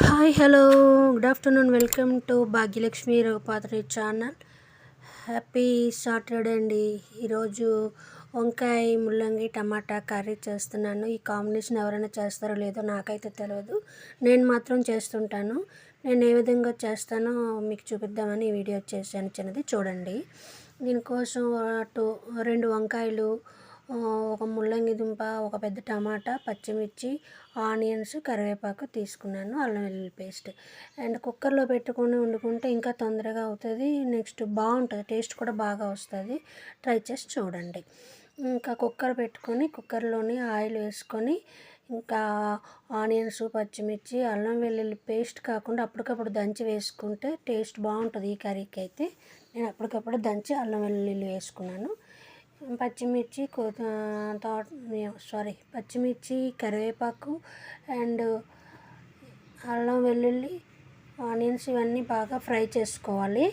Hi hello good afternoon welcome to Bhagyalakshmi Raghupatri channel. Happy Saturday అండి. ఈరోజు వంకాయ ముల్లంగి టమాటా కర్రీ చేస్తున్నాను. ఈ కాంబినేషన్ ఎవరైనా చేస్తారో లేదో నాకైతే తెలియదు, నేను మాత్రం చేస్తుంటాను. నేను ఏ విధంగా చేస్తానో మీకు చూపిద్దామని ఈ వీడియో చేశాను. చిన్నది చూడండి. దీనికోసం రెండు వంకాయలు, ఒక ముల్లంగి దుంప, ఒక పెద్ద టమాటా, పచ్చిమిర్చి, ఆనియన్స్, కరివేపాకు తీసుకున్నాను, అల్లం వెల్లుల్లి పేస్ట్. అండ్ కుక్కర్లో పెట్టుకొని వండుకుంటే ఇంకా తొందరగా అవుతుంది, నెక్స్ట్ బాగుంటుంది, టేస్ట్ కూడా బాగా వస్తుంది. ట్రై చేసి చూడండి. ఇంకా కుక్కర్ పెట్టుకొని కుక్కర్లోని ఆయిల్ వేసుకొని ఇంకా ఆనియన్స్, పచ్చిమిర్చి, అల్లం వెల్లుల్లి పేస్ట్ కాకుండా అప్పటికప్పుడు దంచి వేసుకుంటే టేస్ట్ బాగుంటుంది. ఈ కర్రీకి అయితే నేను అప్పటికప్పుడు దంచి అల్లం వెల్లుల్లి వేసుకున్నాను. పచ్చిమిర్చి, కరివేపాకు అండ్ అల్లం వెల్లుల్లి, ఆనియన్స్ ఇవన్నీ బాగా ఫ్రై చేసుకోవాలి.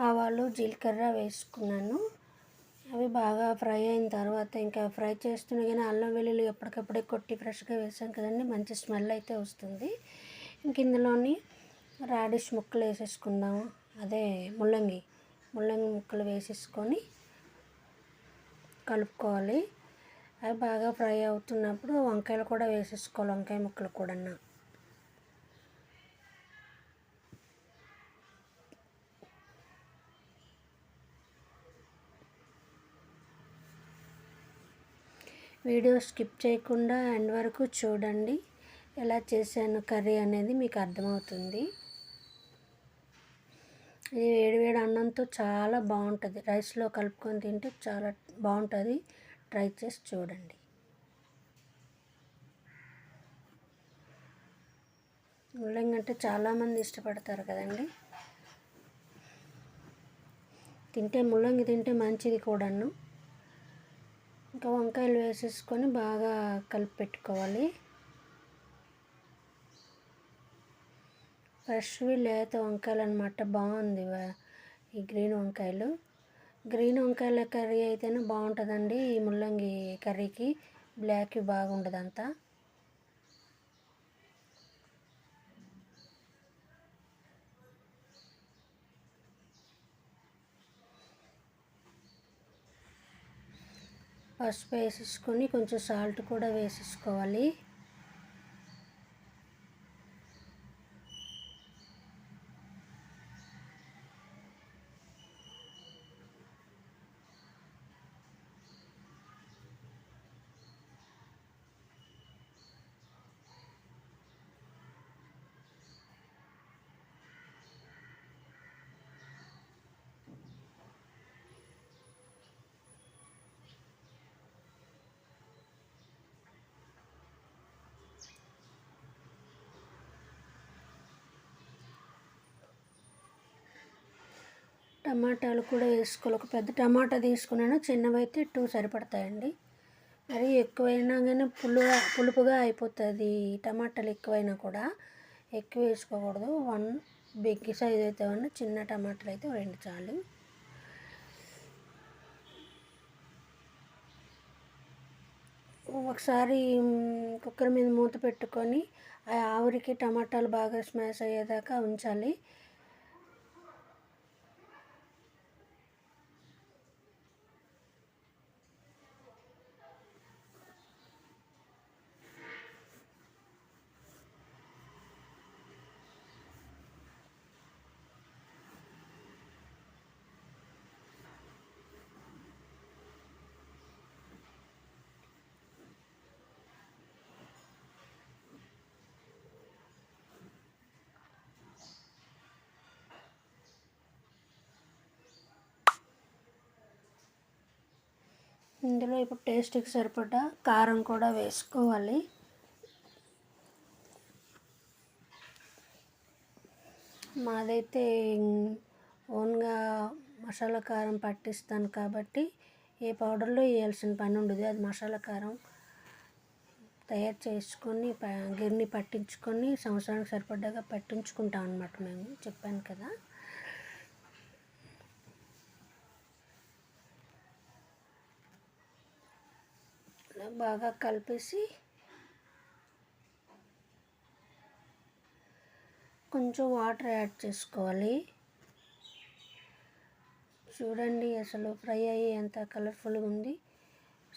ఆవాలు, జీలకర్ర వేసుకున్నాను. అవి బాగా ఫ్రై అయిన తర్వాత ఇంకా ఫ్రై చేస్తున్నా కానీ అల్లం వెల్లుల్లి ఎప్పటికప్పుడే కొట్టి ఫ్రెష్గా వేసాం కదండి, మంచి స్మెల్ అయితే వస్తుంది. ఇంక ఇందులోని రాడిష్ ముక్కలు వేసేసుకుందాము, అదే ముల్లంగి ముక్కలు వేసేసుకొని కలుపుకోవాలి. అవి బాగా ఫ్రై అవుతున్నప్పుడు వంకాయలు కూడా వేసేసుకోవాలి, వంకాయ ముక్కలు కూడా. వీడియో స్కిప్ చేయకుండా ఎండ్ వరకు చూడండి, ఎలా చేశాను కర్రీ అనేది మీకు అర్థమవుతుంది. ఇది వేడివేడి అన్నంతో చాలా బాగుంటుంది, రైస్లో కలుపుకొని తింటే చాలా బాగుంటుంది. ట్రై చేసి చూడండి. ముల్లంగి అంటే చాలామంది ఇష్టపడతారు కదండి, ముల్లంగి తింటే మంచిది కూడాను. ఇంకా వంకాయలు వేసేసుకొని బాగా కలిపి పెట్టుకోవాలి. ఫ్రెష్వి లేత వంకాయలు అనమాట, బాగుంది ఈ గ్రీన్ వంకాయల కర్రీ అయితేనే బాగుంటుందండి. ఈ ముల్లంగి కర్రీకి బ్లాక్ బాగుండదు అంతా. పసుపు వేసేసుకొని కొంచెం సాల్ట్ కూడా వేసేసుకోవాలి. టమాటాలు కూడా వేసుకోవాలి. ఒక పెద్ద టమాటా తీసుకున్నాను, చిన్నవైతే 2 సరిపడతాయండి. మరి ఎక్కువైనా కానీ పులుపుగా అయిపోతుంది. టమాటాలు ఎక్కువైనా కూడా ఎక్కువ వేసుకోకూడదు. 1 బిగ్ సైజ్ అయితే 1, చిన్న టమాటాలు అయితే 2 చాలు. ఒకసారి కుక్కర్ మీద మూత పెట్టుకొని ఆ ఆవిరికి టమాటాలు బాగా స్మాష్ అయ్యేదాకా ఉంచాలి. ఇందులో ఇప్పుడు టేస్ట్కి సరిపడా కారం కూడా వేసుకోవాలి. మాదైతే ఓన్గా మసాలా కారం పట్టిస్తాను కాబట్టి ఏ పౌడర్లో వేయాల్సిన పని ఉండదు. అది మసాలా కారం తయారు చేసుకొని గిన్నె పట్టించుకొని సంవత్సరానికి సరిపడ్డాగా పట్టించుకుంటాం అన్నమాట. మేము చెప్పాను కదా. బాగా కలిపేసి కొంచెం వాటర్ యాడ్ చేసుకోవాలి. చూడండి అసలు ఫ్రై అయ్యి ఎంత కలర్ఫుల్గా ఉంది.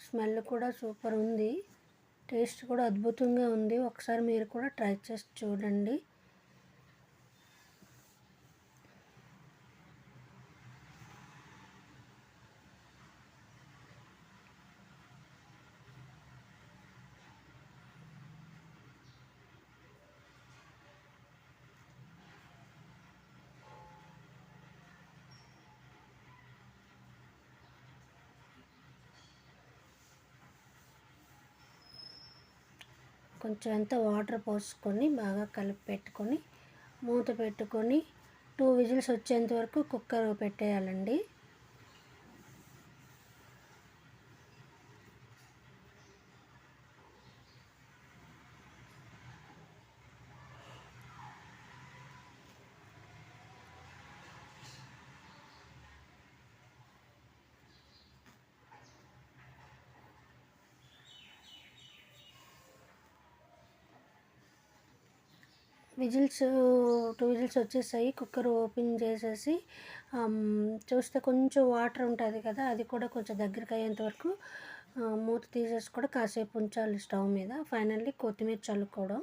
స్మెల్ కూడా సూపర్ ఉంది. టేస్ట్ కూడా అద్భుతంగా ఉంది. ఒకసారి మీరు కూడా ట్రై చేసి చూడండి. కొంచెం ఎంత వాటర్ పోసుకొని బాగా కలిపి పెట్టుకొని మూత పెట్టుకొని 2 విజిల్స్ వచ్చేంత వరకు కుక్కర్ పెట్టేయాలండి. విజిల్స్ 2 విజిల్స్ వచ్చేసాయి. కుక్కర్ ఓపెన్ చేసేసి చూస్తే కొంచెం వాటర్ ఉంటుంది కదా, అది కూడా కొంచెం దగ్గరికి అయ్యేంత వరకు మూత తీసేసి కూడా కాసేపు ఉంచాలి స్టవ్ మీద. ఫైనల్లీ కొత్తిమీర చల్లుకోవడం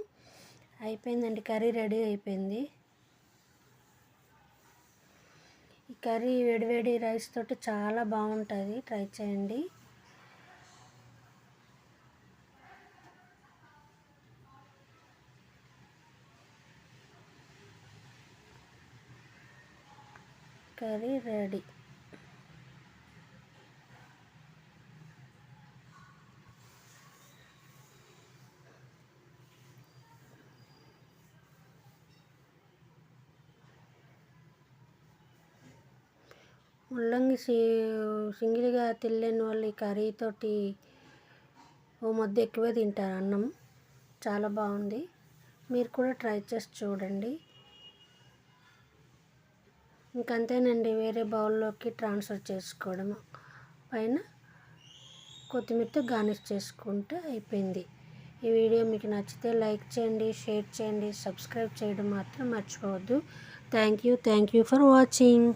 అయిపోయిందండి. కర్రీ రెడీ అయిపోయింది. ఈ కర్రీ వేడివేడి రైస్ తోటి చాలా బాగుంటుంది. ట్రై చేయండి. Curry ready. ముల్లంగి సింగిల్గా తినలేని వాళ్ళు ఈ కర్రీతోటి ఓ ముద్ద ఎక్కువే తింటారు అన్నం. చాలా బాగుంది. మీరు కూడా ట్రై చేసి చూడండి. ఇంకంతేనండి, వేరే బౌల్లోకి ట్రాన్స్ఫర్ చేసుకోవడం. పైన కొత్తిమీరతో గార్నిష్ చేసుకుంటే అయిపోయింది. ఈ వీడియో మీకు నచ్చితే లైక్ చేయండి, షేర్ చేయండి, సబ్స్క్రైబ్ చేయడం మాత్రం మర్చిపోవద్దు. Thank you for watching.